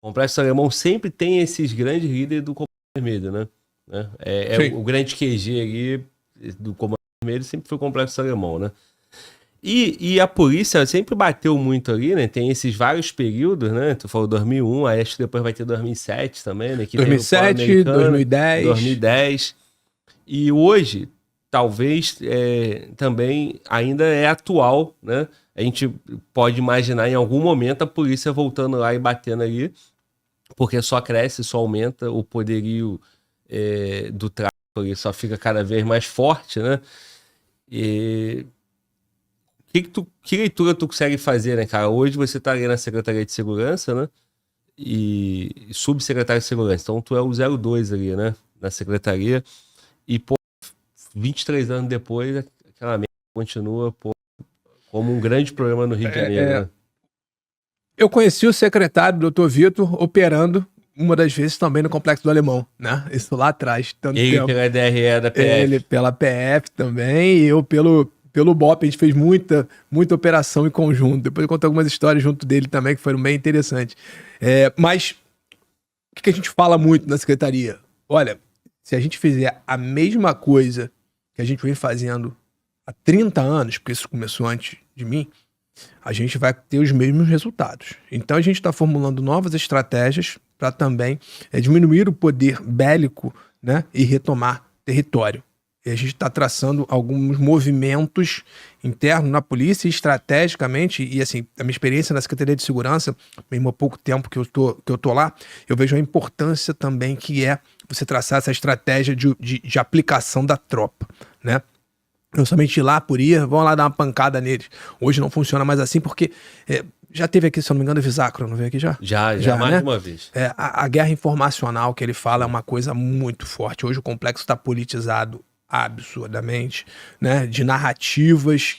O Complexo Alemão sempre tem esses grandes líderes do Comando Vermelho, né? O grande QG ali do Comando Vermelho sempre foi o Complexo Alemão, né? E a polícia sempre bateu muito ali, né? Tem esses vários períodos, né? Tu falou 2001, aí acho que depois vai ter 2007 também, né? Que 2007, 2010. 2010. E hoje, talvez também ainda é atual, né? A gente pode imaginar em algum momento a polícia voltando lá e batendo ali, porque só cresce, só aumenta o poderio do tráfico ali, só fica cada vez mais forte, né? E que leitura tu consegue fazer, né, cara? Hoje você tá ali na Secretaria de Segurança, né? E subsecretário de Segurança. Então tu é o 02 ali, né? Na Secretaria. E, pô, 23 anos depois, aquela merda continua, pô, como um grande problema no Rio de Janeiro, né? Eu conheci o secretário, Dr. Vitor, operando uma das vezes também no Complexo do Alemão, né? Isso lá atrás. Ele pela DRE da PF. Ele pela PF também, e eu pelo BOP. A gente fez muita operação em conjunto. Depois eu conto algumas histórias junto dele também, que foram bem interessantes. Mas o que a gente fala muito na secretaria? Olha, se a gente fizer a mesma coisa que a gente vem fazendo há 30 anos, porque isso começou antes de mim, a gente vai ter os mesmos resultados. Então a gente está formulando novas estratégias para também diminuir o poder bélico, né, e retomar território. E a gente está traçando alguns movimentos internos na polícia, estrategicamente, e assim, a minha experiência na Secretaria de Segurança, mesmo há pouco tempo que eu tô lá, eu vejo a importância também que é você traçar essa estratégia de aplicação da tropa, né? Não somente ir lá por ir, vão lá dar uma pancada neles. Hoje não funciona mais assim, porque já teve aqui, se eu não me engano, o Visacro, não veio aqui já? Já mais de uma vez. A guerra informacional que ele fala é uma coisa muito forte. Hoje o complexo está politizado absurdamente, né? De narrativas,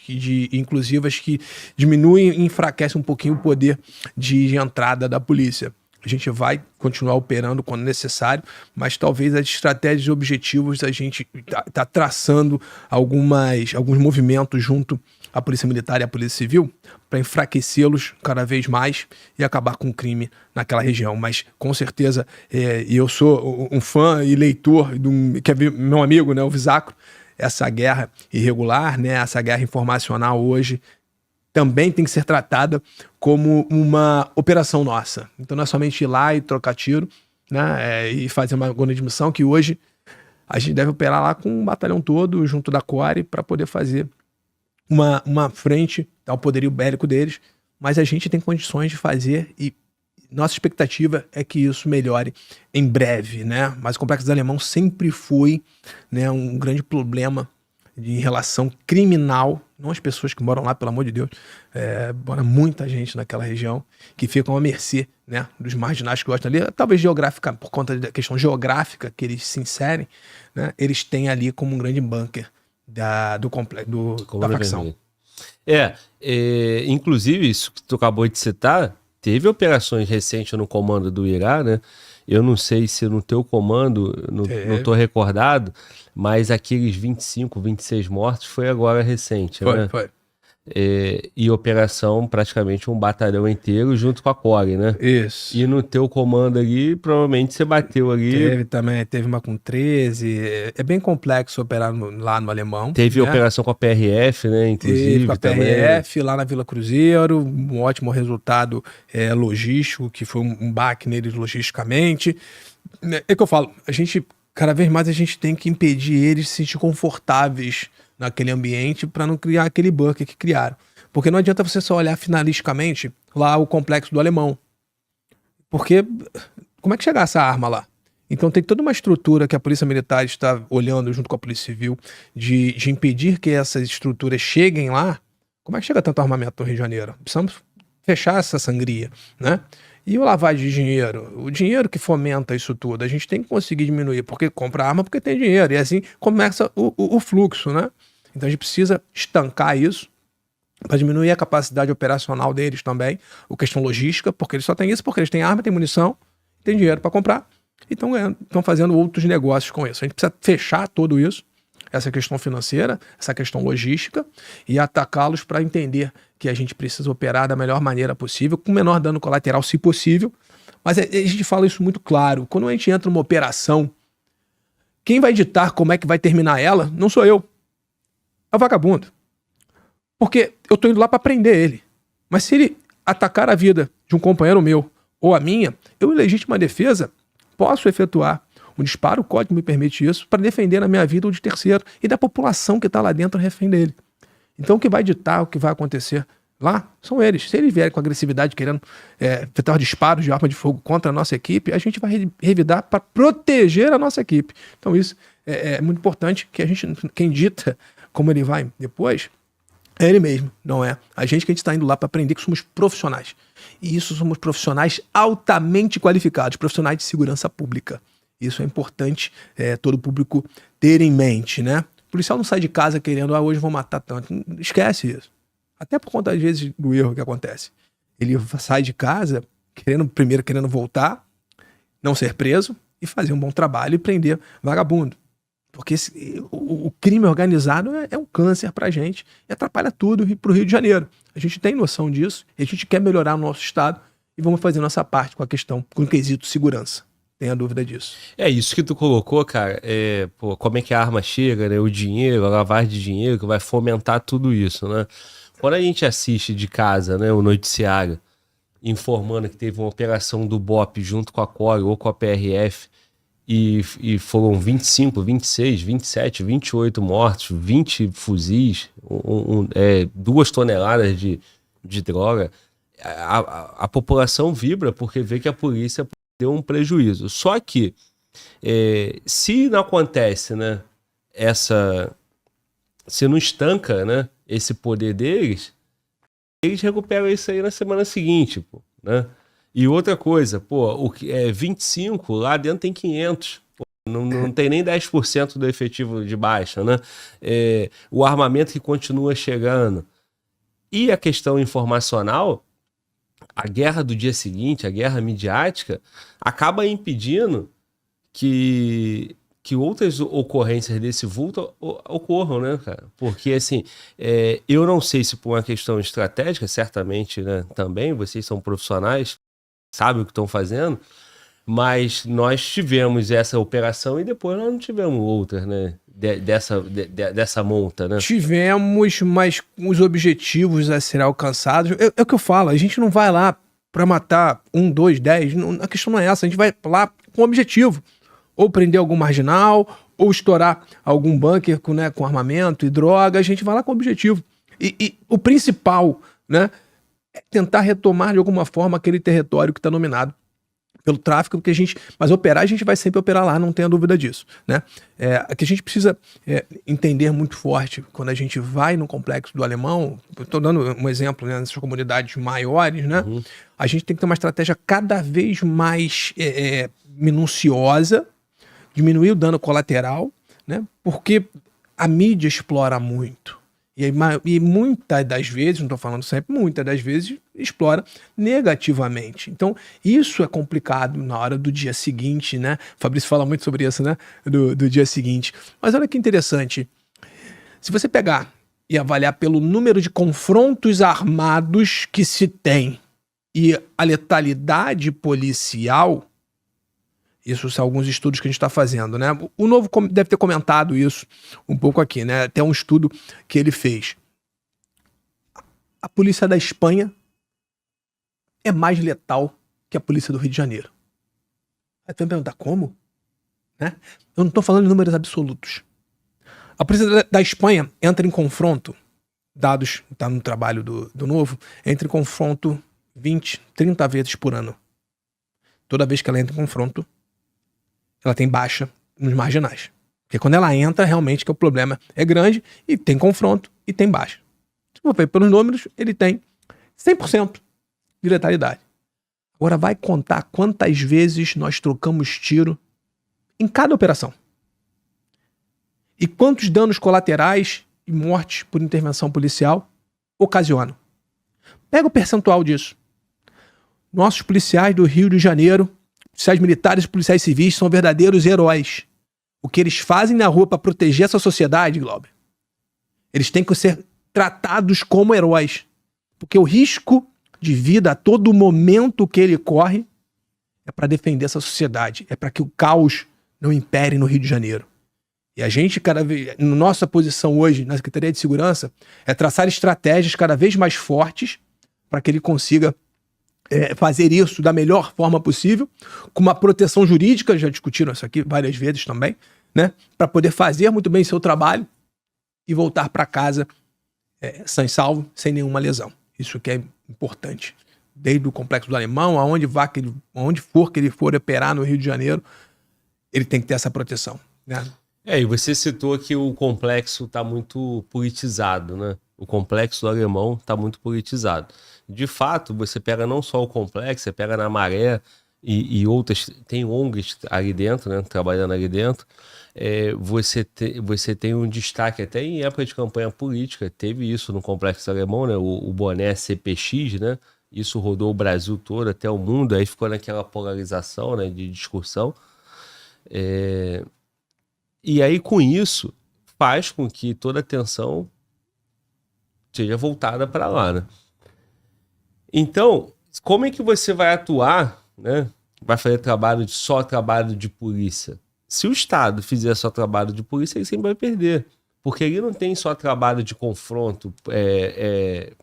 inclusivas, que diminuem e enfraquecem um pouquinho o poder de entrada da polícia. A gente vai continuar operando quando necessário, mas talvez as estratégias e objetivos a gente tá traçando alguns movimentos junto à Polícia Militar e à Polícia Civil para enfraquecê-los cada vez mais e acabar com o crime naquela região. Mas com certeza, eu sou um fã e leitor que é meu amigo, né, o Visacro. Essa guerra irregular, né, essa guerra informacional hoje também tem que ser tratada como uma operação nossa. Então não é somente ir lá e trocar tiro, né, e fazer uma grande missão, que hoje a gente deve operar lá com um batalhão todo junto da CORE para poder fazer uma frente ao poderio bélico deles, mas a gente tem condições de fazer e nossa expectativa é que isso melhore em breve, né? Mas o Complexo do Alemão sempre foi, né, um grande problema em relação criminal, não as pessoas que moram lá, pelo amor de Deus, mora muita gente naquela região que ficam à mercê, né, dos marginais que gostam ali, talvez geográfica, por conta da questão geográfica que eles se inserem, né, eles têm ali como um grande bunker da facção. Inclusive, isso que tu acabou de citar, teve operações recentes no comando do Irá, né? Eu não sei se no teu comando, não tô recordado, mas aqueles 25, 26 mortos foi agora recente, né? Foi. E operação praticamente um batalhão inteiro junto com a CORE, né? Isso. E no teu comando ali, provavelmente você bateu ali... Teve uma com 13, é bem complexo operar lá no Alemão. Teve, né, operação com a PRF, né, inclusive. Teve com a PRF também. Lá na Vila Cruzeiro, um ótimo resultado logístico, que foi um baque neles logisticamente. É que eu falo, cada vez mais a gente tem que impedir eles de se sentir confortáveis naquele ambiente para não criar aquele bunker que criaram. Porque não adianta você só olhar finalisticamente lá o Complexo do Alemão. Porque como é que chegar essa arma lá? Então tem toda uma estrutura que a Polícia Militar está olhando junto com a Polícia Civil de impedir que essas estruturas cheguem lá. Como é que chega tanto armamento no Rio de Janeiro? Precisamos fechar essa sangria, né? E o lavagem de dinheiro? O dinheiro que fomenta isso tudo, a gente tem que conseguir diminuir, porque compra arma porque tem dinheiro, e assim começa o fluxo, né? Então a gente precisa estancar isso para diminuir a capacidade operacional deles também, a questão logística, porque eles só têm isso porque eles têm arma, têm munição, têm dinheiro para comprar, e estão fazendo outros negócios com isso. A gente precisa fechar tudo isso essa questão financeira, essa questão logística, e atacá-los para entender que a gente precisa operar da melhor maneira possível, com o menor dano colateral, se possível. Mas a gente fala isso muito claro. Quando a gente entra numa operação, quem vai ditar como é que vai terminar ela não sou eu. É o vagabundo. Porque eu tô indo lá para prender ele. Mas se ele atacar a vida de um companheiro meu ou a minha, eu, em legítima defesa, posso efetuar um disparo, o código me permite isso, para defender a minha vida ou de terceiro e da população que está lá dentro refém dele. Então o que vai ditar o que vai acontecer lá são eles. Se eles vierem com agressividade querendo efetuar disparos de arma de fogo contra a nossa equipe, a gente vai revidar para proteger a nossa equipe. Então isso é muito importante, que a gente, quem dita como ele vai depois, é ele mesmo, não é a gente, que a gente está indo lá para aprender, que somos profissionais. E isso, somos profissionais altamente qualificados, profissionais de segurança pública. Isso é importante todo público ter em mente, né? O policial não sai de casa querendo, hoje vou matar tanto. Esquece isso. Até por conta, às vezes, do erro que acontece. Ele sai de casa primeiro querendo voltar, não ser preso e fazer um bom trabalho e prender vagabundo. Porque o crime organizado é um câncer pra gente e atrapalha tudo pro Rio de Janeiro. A gente tem noção disso, a gente quer melhorar o nosso estado e vamos fazer nossa parte com a questão, com o quesito segurança. Tenha dúvida disso. É isso que tu colocou, cara. Como é que a arma chega, né? O dinheiro, a lavagem de dinheiro, que vai fomentar tudo isso, né? Quando a gente assiste de casa, né, o noticiário informando que teve uma operação do BOPE junto com a CORE ou com a PRF e foram 25, 26, 27, 28 mortos, 20 fuzis, 2 toneladas de droga, a população vibra porque vê que a polícia deu um prejuízo. Só que se não acontece, né, se não estanca, né, esse poder deles, eles recuperam isso aí na semana seguinte, pô, né? E outra coisa, o que é 25, lá dentro tem 500. Pô, não tem nem 10% do efetivo de baixa, né? O armamento que continua chegando. E a questão informacional, a guerra do dia seguinte, a guerra midiática, acaba impedindo que outras ocorrências desse vulto ocorram, né, cara? Porque, assim, eu não sei se por uma questão estratégica, certamente, né, também, vocês são profissionais, sabem o que estão fazendo, mas nós tivemos essa operação e depois nós não tivemos outras, né, dessa monta, né? Tivemos, mas os objetivos a serem alcançados, é o que eu falo, a gente não vai lá para matar 1, 2, 10, a questão não é essa, a gente vai lá com um objetivo. Ou prender algum marginal, ou estourar algum bunker com armamento e droga, a gente vai lá com o objetivo. E o principal, né, é tentar retomar de alguma forma aquele território que está dominado pelo tráfico, mas operar, a gente vai sempre operar lá, não tenha dúvida disso, né? Que a gente precisa entender muito forte quando a gente vai no Complexo do Alemão, estou dando um exemplo, né, nessas comunidades maiores, né? Uhum. A gente tem que ter uma estratégia cada vez mais minuciosa, diminuir o dano colateral, né? Porque a mídia explora muito. E muitas das vezes, não estou falando sempre, muitas das vezes explora negativamente. Então, isso é complicado na hora do dia seguinte, né? O Fabrício fala muito sobre isso, né? Do dia seguinte. Mas olha que interessante. Se você pegar e avaliar pelo número de confrontos armados que se tem e a letalidade policial, isso são alguns estudos que a gente está fazendo, né? O Novo deve ter comentado isso um pouco aqui, né? Tem um estudo que ele fez. A polícia da Espanha é mais letal que a polícia do Rio de Janeiro. Aí tu vai me perguntar como? Né? Eu não estou falando de números absolutos. A polícia da Espanha entra em confronto, dados, está no trabalho do Novo, entra em confronto 20, 30 vezes por ano. Toda vez que ela entra em confronto, ela tem baixa nos marginais. Porque quando ela entra, realmente que o problema é grande e tem confronto e tem baixa. Se for ver pelos números, ele tem 100% de letalidade. Agora vai contar quantas vezes nós trocamos tiro em cada operação. E quantos danos colaterais e mortes por intervenção policial ocasionam. Pega o percentual disso. Nossos policiais do Rio de Janeiro, policiais militares e policiais civis, são verdadeiros heróis. o que eles fazem na rua para proteger essa sociedade, Glauber, eles têm que ser tratados como heróis. Porque o risco de vida a todo momento que ele corre é para defender essa sociedade, é para que o caos não impere no Rio de Janeiro. E a gente, cada vez, nossa posição hoje na Secretaria de Segurança é traçar estratégias cada vez mais fortes para que ele consiga fazer isso da melhor forma possível, com uma proteção jurídica, já discutiram isso aqui várias vezes também, né? Para poder fazer muito bem seu trabalho e voltar para casa sã e salvo, sem nenhuma lesão. Isso que é importante. Desde o Complexo do Alemão, aonde for que ele for operar no Rio de Janeiro, ele tem que ter essa proteção, né? E você citou que o complexo está muito politizado, né? O Complexo do Alemão está muito politizado. De fato, você pega não só o complexo, você pega na Maré e outras, tem ONGs ali dentro, né? Trabalhando ali dentro. Você tem um destaque até em época de campanha política, teve isso no Complexo Alemão, né? O boné CPX, né? Isso rodou o Brasil todo, até o mundo, aí ficou naquela polarização, né, de discussão. E aí, com isso, faz com que toda a atenção seja voltada para lá, né? Então, como é que você vai atuar, né? Vai fazer só trabalho de polícia? Se o Estado fizer só trabalho de polícia, ele sempre vai perder. Porque ele não tem só trabalho de confronto,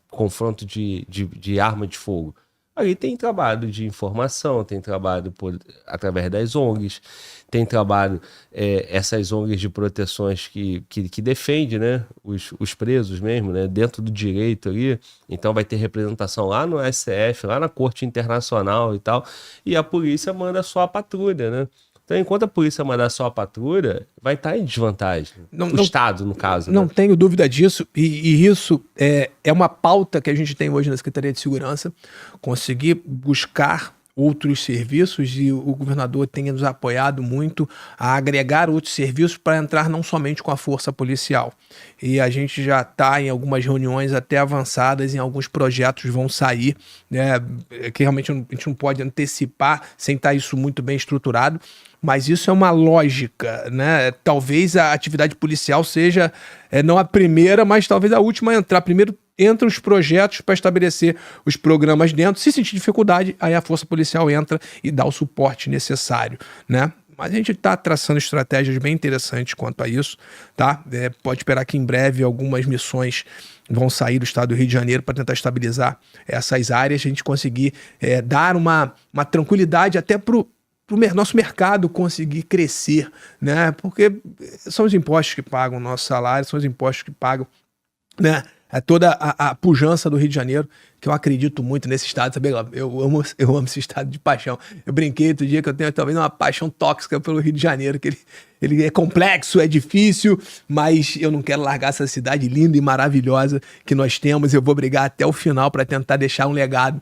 confronto de arma de fogo. Ali tem trabalho de informação, tem trabalho através das ONGs, tem trabalho, essas ONGs de proteções que defendem, né, os presos mesmo, né, dentro do direito ali. Então vai ter representação lá no STF, lá na Corte Internacional e tal, e a polícia manda só a patrulha, né? Então, enquanto a polícia mandar só a patrulha, vai estar em desvantagem. O Estado, no caso. Não né? tenho dúvida disso. E isso é uma pauta que a gente tem hoje na Secretaria de Segurança. Conseguir buscar outros serviços, e o governador tem nos apoiado muito a agregar outros serviços para entrar não somente com a força policial. E a gente já está em algumas reuniões até avançadas, em alguns projetos vão sair, né, que realmente a gente não pode antecipar sem estar isso muito bem estruturado. Mas isso é uma lógica, né? Talvez a atividade policial seja não a primeira, mas talvez a última a entrar. Primeiro entra os projetos para estabelecer os programas dentro. Se sentir dificuldade, aí a força policial entra e dá o suporte necessário, né? Mas a gente está traçando estratégias bem interessantes quanto a isso, tá? Pode esperar que em breve algumas missões vão sair do estado do Rio de Janeiro para tentar estabilizar essas áreas, a gente conseguir dar uma tranquilidade até para o nosso mercado conseguir crescer, né? Porque são os impostos que pagam o nosso salário, são os impostos que pagam, né, toda a pujança do Rio de Janeiro, que eu acredito muito nesse estado, sabe? Eu amo esse estado de paixão. Eu brinquei outro dia que eu tenho talvez uma paixão tóxica pelo Rio de Janeiro, que ele é complexo, é difícil, mas eu não quero largar essa cidade linda e maravilhosa que nós temos. Eu vou brigar até o final para tentar deixar um legado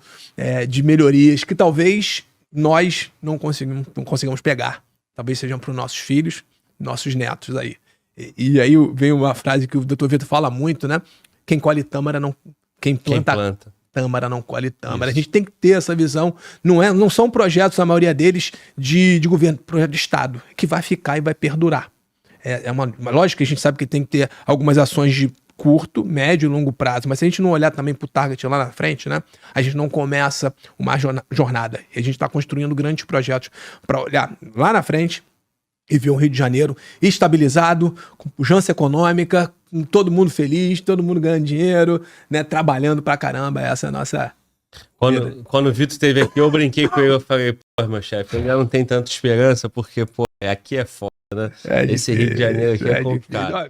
de melhorias que talvez nós não consigamos pegar. Talvez sejam para os nossos filhos, nossos netos aí. E aí vem uma frase que o Dr. Vitor fala muito, né? Quem colhe tâmara não... Quem planta tâmara não colhe tâmara. Isso. A gente tem que ter essa visão. Não são projetos, a maioria deles, de governo, projeto de Estado, que vai ficar e vai perdurar. É uma lógica que a gente sabe que tem que ter algumas ações de curto, médio e longo prazo, mas se a gente não olhar também para o target lá na frente, né, a gente não começa uma jornada. E a gente está construindo grandes projetos para olhar lá na frente e ver um Rio de Janeiro estabilizado, com pujança econômica, com todo mundo feliz, todo mundo ganhando dinheiro, né, trabalhando pra caramba. Essa é a nossa... Quando o Vitor esteve aqui, eu brinquei com ele, eu falei, pô, meu chefe, ele não tem tanta esperança, porque, pô, aqui é foda, né? Esse Rio de Janeiro aqui é complicado.